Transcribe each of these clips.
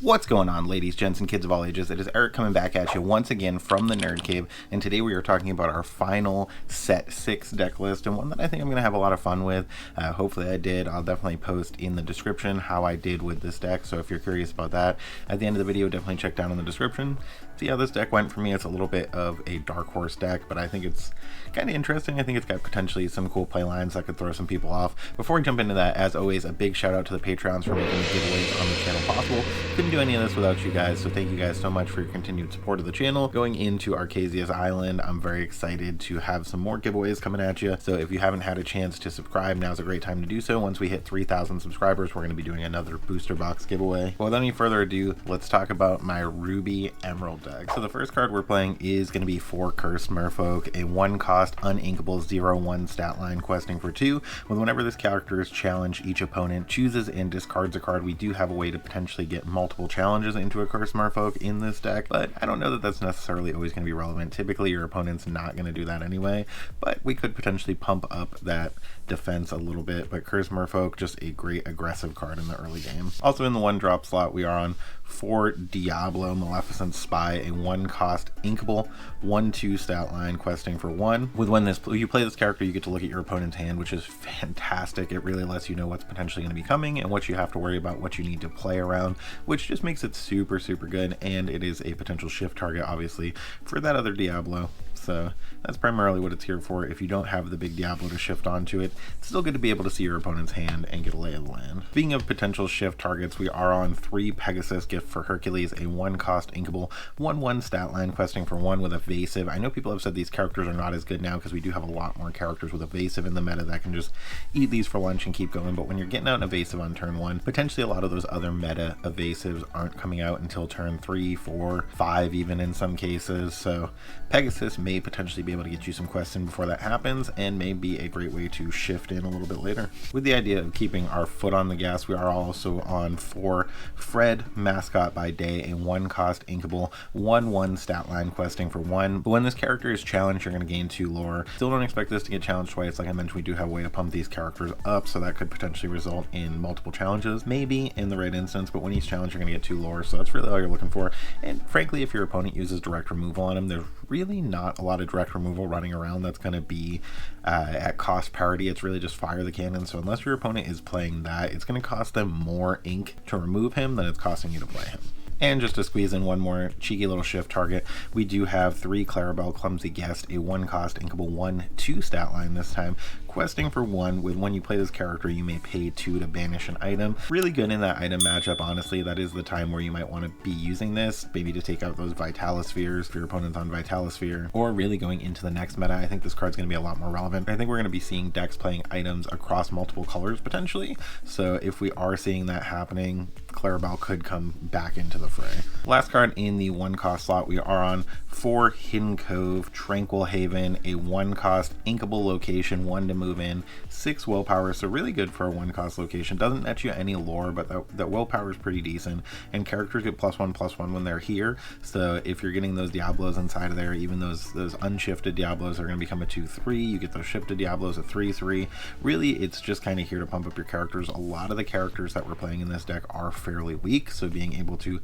What's going on, ladies, gents, and kids of all ages? It is Eric coming back at you once again from the Nerd Cave, and today we are talking about our final set 6 deck list, and one that I think I'm going to have a lot of fun with. Hopefully I did. I'll definitely post in the description how I did with this deck, so if you're curious about that, at the end of the video, definitely check down in the description. See how this deck went for me. It's a little bit of a dark horse deck, but I think it's kind of interesting. I think it's got potentially some cool play lines that could throw some people off. Before we jump into that, as always, a big shout out to the Patreons for making the giveaways on the channel possible. Couldn't do any of this without you guys, so thank you guys so much for your continued support of the channel. Going into Arcasia's Island, I'm very excited to have some more giveaways coming at you, so if you haven't had a chance to subscribe, now's a great time to do so. Once we hit 3,000 subscribers, we're going to be doing another booster box giveaway. Well, without any further ado, let's talk about my Ruby Emerald deck. So the first card we're playing is going to be for Cursed Merfolk, a 1-cost uninkable 0/1 stat line questing for 2. With whenever this character is challenged, each opponent chooses and discards a card. We do have a way to potentially get multiple challenges into a Cursed Merfolk in this deck, but I don't know that that's necessarily always going to be relevant. Typically your opponent's not going to do that anyway, but we could potentially pump up that defense a little bit. But Cursed Merfolk, just a great aggressive card in the early game. Also in the 1-drop slot, we are on for Diablo Maleficent Spy, a 1-cost inkable 1/2 stat line questing for 1. With when you play this character, you get to look at your opponent's hand, which is fantastic. It really lets you know what's potentially going to be coming and what you have to worry about, what you need to play around, which just makes it super good. And it is a potential shift target, obviously, for that other Diablo. So that's primarily what it's here for. If you don't have the big Diablo to shift onto it, it's still good to be able to see your opponent's hand and get a lay of the land. Speaking of potential shift targets, we are on 3 Pegasus Gift for Hercules, a 1-cost inkable 1/1 stat line questing for 1 with evasive. I know people have said these characters are not as good now because we do have a lot more characters with evasive in the meta that can just eat these for lunch and keep going, but when you're getting out an evasive on turn 1, potentially a lot of those other meta evasives aren't coming out until turn 3, 4, 5 even in some cases, so Pegasus may potentially be able to get you some questing before that happens, and may be a great way to shift in a little bit later. With the idea of keeping our foot on the gas, we are also on for Fred, Mascot by Day, a 1-cost inkable 1/1 stat line questing for 1. But when this character is challenged, you're going to gain 2 lore. Still don't expect this to get challenged twice. Like I mentioned, we do have a way to pump these characters up, so that could potentially result in multiple challenges, maybe in the right instance, but when he's challenged, you're going to get 2 lore, so that's really all you're looking for. And frankly, if your opponent uses direct removal on him, there's really not a lot of direct removal running around that's going to be at cost parity. It's really just fire the cannon, so unless your opponent is playing that, it's going to cost them more ink to remove him than it's costing you to play him. And just to squeeze in one more cheeky little shift target, we do have 3 Clarabelle Clumsy Guest, a 1-cost inkable 1/2 stat line this time, questing for 1. With when you play this character, you may pay 2 to banish an item. Really good in that item matchup, honestly. That is the time where you might want to be using this, maybe to take out those Vitalispheres if your opponent's on Vitalisphere, or really going into the next meta. I think this card's going to be a lot more relevant. I think we're going to be seeing decks playing items across multiple colors potentially, so if we are seeing that happening, Clarabelle could come back into the fray. Last card in the 1-cost slot, we are on for Hidden Cove, Tranquil Haven, a 1-cost inkable location, 1 to move in, 6 willpower, so really good for a 1-cost location. Doesn't net you any lore, but that willpower is pretty decent, and characters get +1/+1 when they're here, so if you're getting those Diablos inside of there, even those unshifted Diablos are going to become a 2/3, you get those shifted Diablos a 3/3. Really, it's just kind of here to pump up your characters. A lot of the characters that we're playing in this deck are fairly weak, so being able to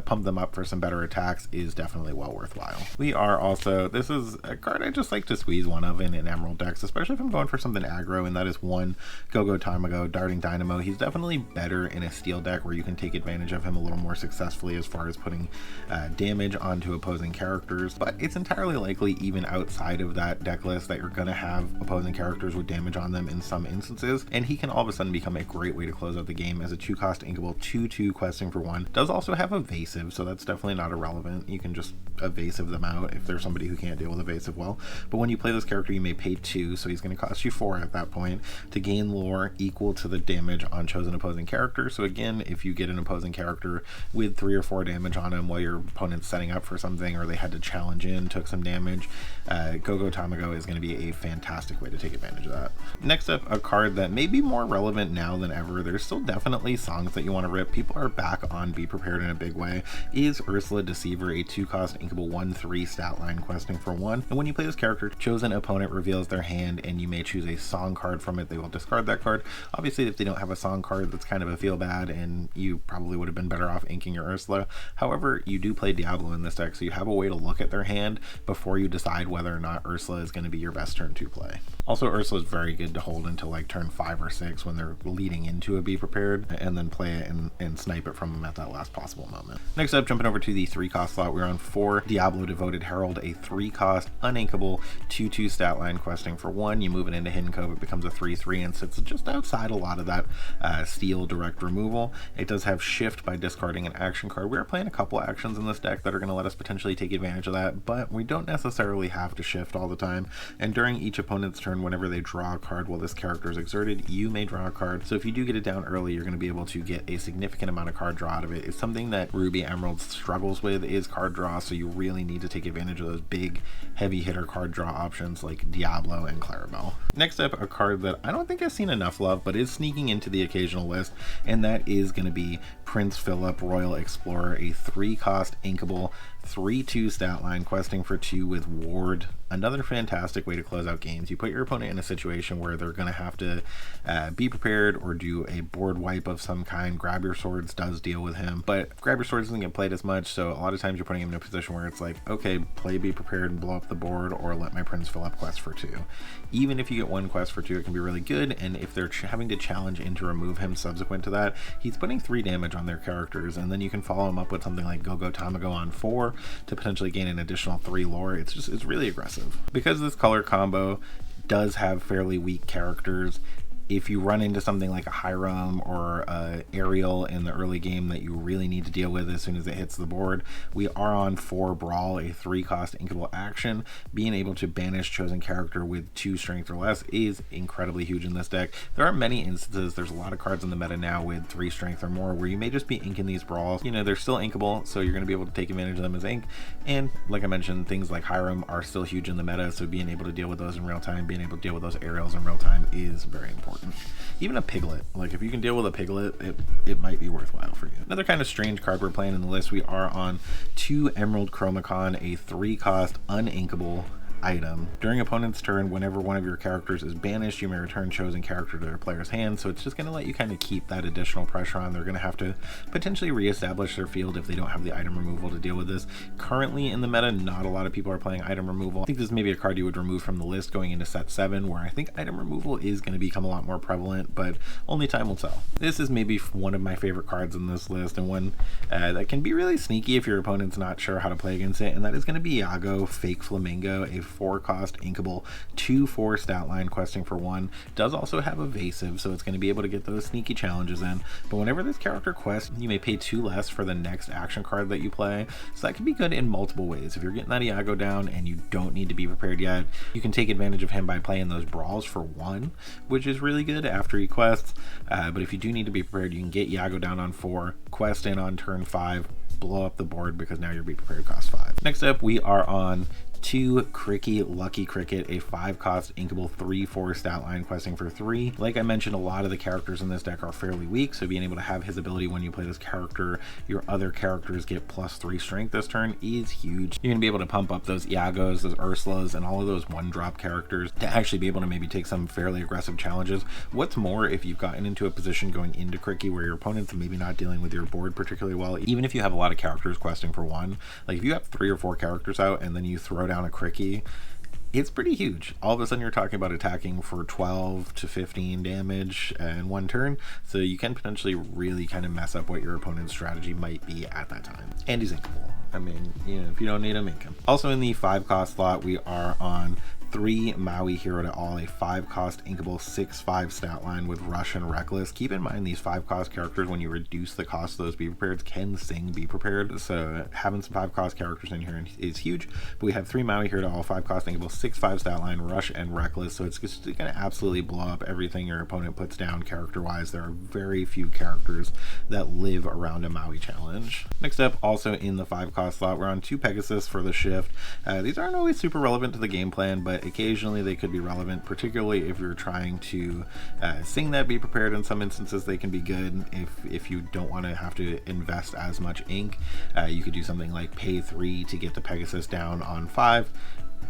pump them up for some better attacks is definitely well worthwhile. We are also, this is a card I just like to squeeze one of in Emerald decks, especially if I'm going for something aggro, and that is 1 Go-Go Tamago, Darting Dynamo. He's definitely better in a steel deck where you can take advantage of him a little more successfully as far as putting damage onto opposing characters, but it's entirely likely even outside of that deck list that you're going to have opposing characters with damage on them in some instances, and he can all of a sudden become a great way to close out the game as a 2-cost inkable 2/2 questing for 1. Does also have evasive, so that's definitely not irrelevant. You can just evasive them out if there's somebody who can't deal with evasive well, but when you play this character, you may pay 2, so he's going to cost you 4 at that point to gain lore equal to the damage on chosen opposing character. So again, if you get an opposing character with 3 or 4 damage on him while your opponent's setting up for something, or they had to challenge in, took some damage, Go-Go Tamago is going to be a fantastic way to take advantage of that. Next up, a card that may be more relevant now than ever. There's still definitely songs that you want to rip. People are back on Be Prepared in a big way. Is Ursula Deceiver, a 2-cost inkable 1/3 stat line questing for 1. And when you play this character, chosen opponent reveals their hand and you may choose a song card from it, they will discard that card. Obviously, if they don't have a song card, that's kind of a feel bad, and you probably would have been better off inking your Ursula. However, you do play Diablo in this deck, so you have a way to look at their hand before you decide whether or not Ursula is going to be your best turn 2 play. Also, Ursula is very good to hold until like turn 5 or 6 when they're leading into a Be Prepared, and then play it and snipe it from them at that last possible moment. Next up, jumping over to the 3-cost slot, we're on 4 Diablo Devoted Herald, a 3-cost uninkable 2/2 stat line questing for 1. You move it into Hidden Cove, it becomes a 3/3 and sits just outside a lot of that steel direct removal. It does have Shift by discarding an action card. We are playing a couple actions in this deck that are going to let us potentially take advantage of that, but we don't necessarily have to shift all the time. And during each opponent's turn, whenever they draw a card while this character is exerted, you may draw a card. So if you do get it down early, you're going to be able to get a significant amount of card draw out of it. It's something that Ruby Emerald struggles with, is card draw, so you really need to take advantage of those big heavy hitter card draw options like Diablo and Clarabelle. Next up, a card that I don't think I've seen enough love, but is sneaking into the occasional list, and that is going to be Prince Philip Royal Explorer, a 3-cost inkable 3/2 stat line questing for 2 with Ward. Another fantastic way to close out games. You put your opponent in a situation where they're going to have to be prepared or do a board wipe of some kind. Grab Your Swords does deal with him, but Grab Your Swords doesn't get played as much, so a lot of times you're putting him in a position where it's like, okay, play Be Prepared and blow up the board, or let my Prince Philip quest for 2. Even if you get 1 quest for 2, it can be really good, and if they're having to challenge in to remove him subsequent to that, he's putting 3 damage on their characters, and then you can follow him up with something like Go-Go Tamago on 4 to potentially gain an additional 3 lore. It's really aggressive. Because this color combo does have fairly weak characters, if you run into something like a Hiram or Ariel in the early game that you really need to deal with as soon as it hits the board, we are on 4 Brawl, a 3-cost inkable action. Being able to banish chosen character with 2 strength or less is incredibly huge in this deck. There are many instances, there's a lot of cards in the meta now with 3 strength or more where you may just be inking these Brawls. You know, they're still inkable, so you're going to be able to take advantage of them as ink. And like I mentioned, things like Hiram are still huge in the meta, so being able to deal with those in real time, being able to deal with those Ariels in real time is very important. Even a Piglet, like if you can deal with a Piglet, it might be worthwhile for you. Another kind of strange card we're playing in the list, we are on 2 Emerald Chromicon, a 3-cost uninkable item. During opponent's turn, whenever one of your characters is banished, you may return chosen character to their player's hand, so it's just going to let you kind of keep that additional pressure on. They're going to have to potentially reestablish their field if they don't have the item removal to deal with this. Currently in the meta, not a lot of people are playing item removal. I think this is maybe a card you would remove from the list going into set 7, where I think item removal is going to become a lot more prevalent, but only time will tell. This is maybe one of my favorite cards in this list, and one that can be really sneaky if your opponent's not sure how to play against it, and that is going to be Iago, Fake Flamingo, a 4-cost inkable 2/4 stat line questing for 1. Does also have evasive, so it's going to be able to get those sneaky challenges in, but whenever this character quests, you may pay 2 less for the next action card that you play, so that can be good in multiple ways. If you're getting that Iago down and you don't need to be prepared yet, you can take advantage of him by playing those Brawls for 1, which is really good after he quests, but if you do need to be prepared, you can get Iago down on 4, quest in on turn 5, blow up the board because now your Be Prepared costs 5. Next up, we are on 2 Cricky Lucky Cricket, a 5-cost inkable 3/4 stat line questing for 3. Like I mentioned, a lot of the characters in this deck are fairly weak, so being able to have his ability when you play this character, your other characters get +3 strength this turn is huge. You're going to be able to pump up those Iagos, those Ursulas, and all of those 1-drop characters to actually be able to maybe take some fairly aggressive challenges. What's more, if you've gotten into a position going into Cricky where your opponent's maybe not dealing with your board particularly well, even if you have a lot of characters questing for 1, like if you have 3 or 4 characters out and then you throw down a Cricky, it's pretty huge. All of a sudden you're talking about attacking for 12 to 15 damage in 1 turn, so you can potentially really kind of mess up what your opponent's strategy might be at that time. And he's inkable. I mean, you know, if you don't need him, ink him. Also in the 5-cost slot, we are on 3 Maui Hero to All, a 5-cost inkable 6/5 stat line with Rush and Reckless. Keep in mind these 5-cost characters, when you reduce the cost of those Be Prepared, can sing Be Prepared, so having some 5-cost characters in here is huge. But we have 3 Maui Hero to All, 5-cost inkable 6/5 stat line, Rush and Reckless, so it's just going to absolutely blow up everything your opponent puts down character-wise. There are very few characters that live around a Maui challenge. Next up, also in the 5-cost slot, we're on 2 Pegasus for the shift. These aren't always super relevant to the game plan, but occasionally they could be relevant, particularly if you're trying to sing that Be Prepared. In some instances they can be good if you don't want to have to invest as much ink. You could do something like pay 3 to get the Pegasus down on 5,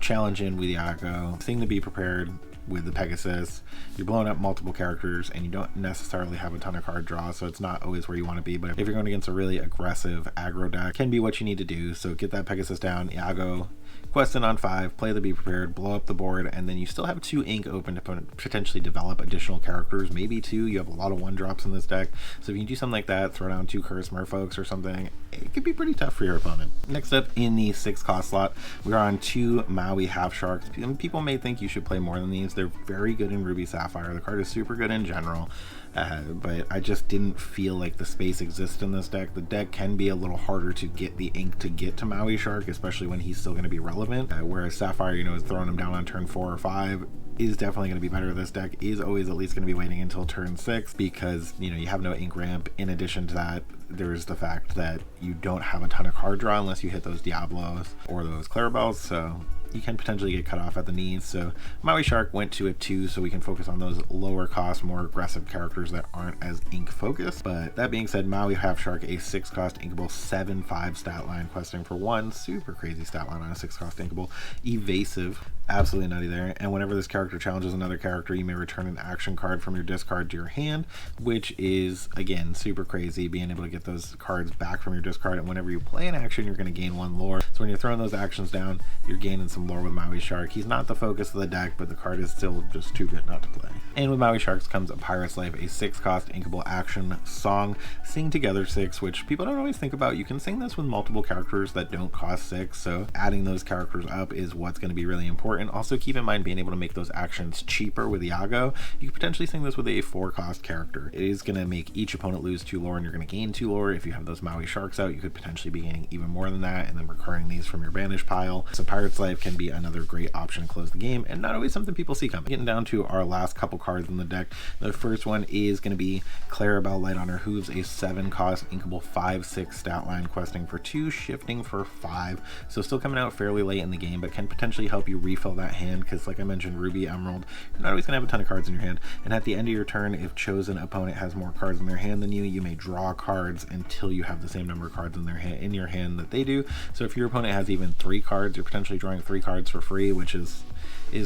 challenge in with Iago, sing the Be Prepared, with the Pegasus. You're blowing up multiple characters and you don't necessarily have a ton of card draw, so it's not always where you want to be. But if you're going against a really aggressive aggro deck, can be what you need to do. So get that Pegasus down, Iago, quest in on 5, play the Be Prepared, blow up the board, and then you still have 2 ink open to potentially develop additional characters, maybe 2. You have a lot of 1-drops in this deck, so if you can do something like that, throw down 2 Curse Merfolks or something, it could be pretty tough for your opponent. Next up in the 6 cost slot, we are on 2 Maui Half Sharks. People may think you should play more than these. They're very good in Ruby Sapphire. The card is super good in general. But I just didn't feel like the space exists in this deck. The deck can be a little harder to get the ink to get to Maui Shark, especially when he's still going to be relevant. Whereas Sapphire, is throwing him down on turn 4 or 5 is definitely going to be better. This deck is always at least going to be waiting until turn 6 because, you have no ink ramp. In addition to that, there's the fact that you don't have a ton of card draw unless you hit those Diablos or those Clarabelles, so you can potentially get cut off at the knees. So Maui Shark went to a 2 so we can focus on those lower cost, more aggressive characters that aren't as ink focused. But that being said, Maui Half Shark, a 6 cost inkable 7/5 stat line, questing for 1, super crazy stat line on a 6 cost inkable, evasive, absolutely nutty there. And whenever this character challenges another character, you may return an action card from your discard to your hand, which is again super crazy, being able to get those cards back from your discard. And whenever you play an action, you're going to gain 1 lore. So when you're throwing those actions down, you're gaining some lore with Maui Shark. He's not the focus of the deck, but the card is still just too good not to play. And with Maui Sharks comes a Pirate's Life, a 6 cost inkable action song, Sing Together 6, which people don't always think about. You can sing this with multiple characters that don't cost 6, so adding those characters up is what's going to be really important. Also keep in mind being able to make those actions cheaper with Iago. You could potentially sing this with a 4 cost character. It is going to make each opponent lose 2 lore and you're going to gain 2 lore. If you have those Maui Sharks out, you could potentially be gaining even more than that and then recurring these from your banish pile. So Pirate's Life can be another great option to close the game and not always something people see coming. Getting down to our last couple cards in the deck. The first one is going to be Clarabelle Light on Her Hooves, a 7 cost inkable 5/6 stat line, questing for 2, shifting for 5. So still coming out fairly late in the game, but can potentially help you refill that hand because, like I mentioned, Ruby, Emerald, you're not always going to have a ton of cards in your hand. And at the end of your turn, if chosen opponent has more cards in their hand than you, you may draw cards until you have the same number of cards in your hand that they do. So if your opponent has even 3 cards, you're potentially drawing 3 cards for free, which is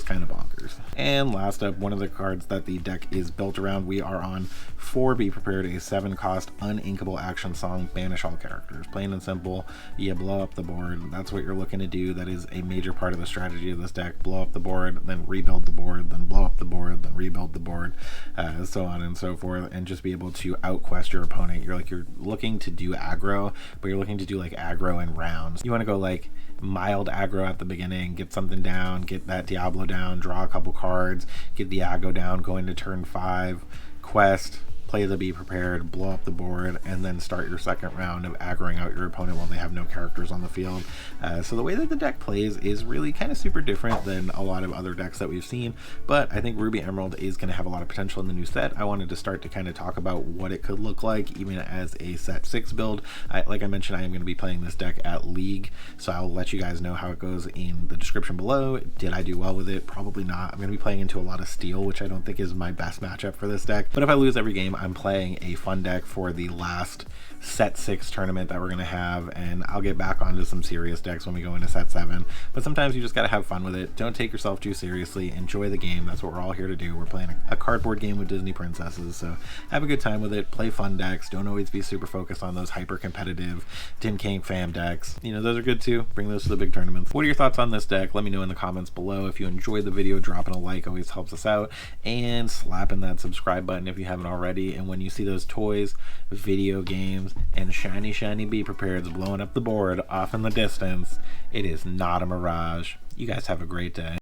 kind of bonkers. And last up, one of the cards that the deck is built around, we are on 4 Be Prepared, a 7 cost uninkable action song, banish all characters. Plain and simple, you blow up the board. That's what you're looking to do. That is a major part of the strategy of this deck. Blow up the board, then rebuild the board, then blow up the board, then rebuild the board, so on and so forth, and just be able to outquest your opponent. You're looking to do aggro, but you're looking to do like aggro in rounds. You want to go like mild aggro at the beginning, get something down, get that Diablo down, draw a couple cards, get the Iago down, go into turn 5, quest, play the Be Prepared, blow up the board, and then start your second round of aggroing out your opponent while they have no characters on the field. So the way that the deck plays is really kind of super different than a lot of other decks that we've seen, but I think Ruby Emerald is going to have a lot of potential in the new set. I wanted to start to kind of talk about what it could look like even as a set 6 build. Like I mentioned, I am going to be playing this deck at League, so I'll let you guys know how it goes in the description below. Did I do well with it? Probably not. I'm going to be playing into a lot of Steel, which I don't think is my best matchup for this deck, but if I lose every game, I'm playing a fun deck for the last set 6 tournament that we're going to have, and I'll get back onto some serious decks when we go into set 7, but sometimes you just got to have fun with it. Don't take yourself too seriously. Enjoy the game. That's what we're all here to do. We're playing a cardboard game with Disney princesses, so have a good time with it. Play fun decks. Don't always be super focused on those hyper competitive Tin King fam decks. Those are good too. Bring those to the big tournaments. What are your thoughts on this deck? Let me know in the comments below. If you enjoyed the video, dropping a like always helps us out, and slapping that subscribe button if you haven't already. And when you see those toys, video games, and shiny Be Prepared blowing up the board off in the distance, it is not a mirage. You guys have a great day.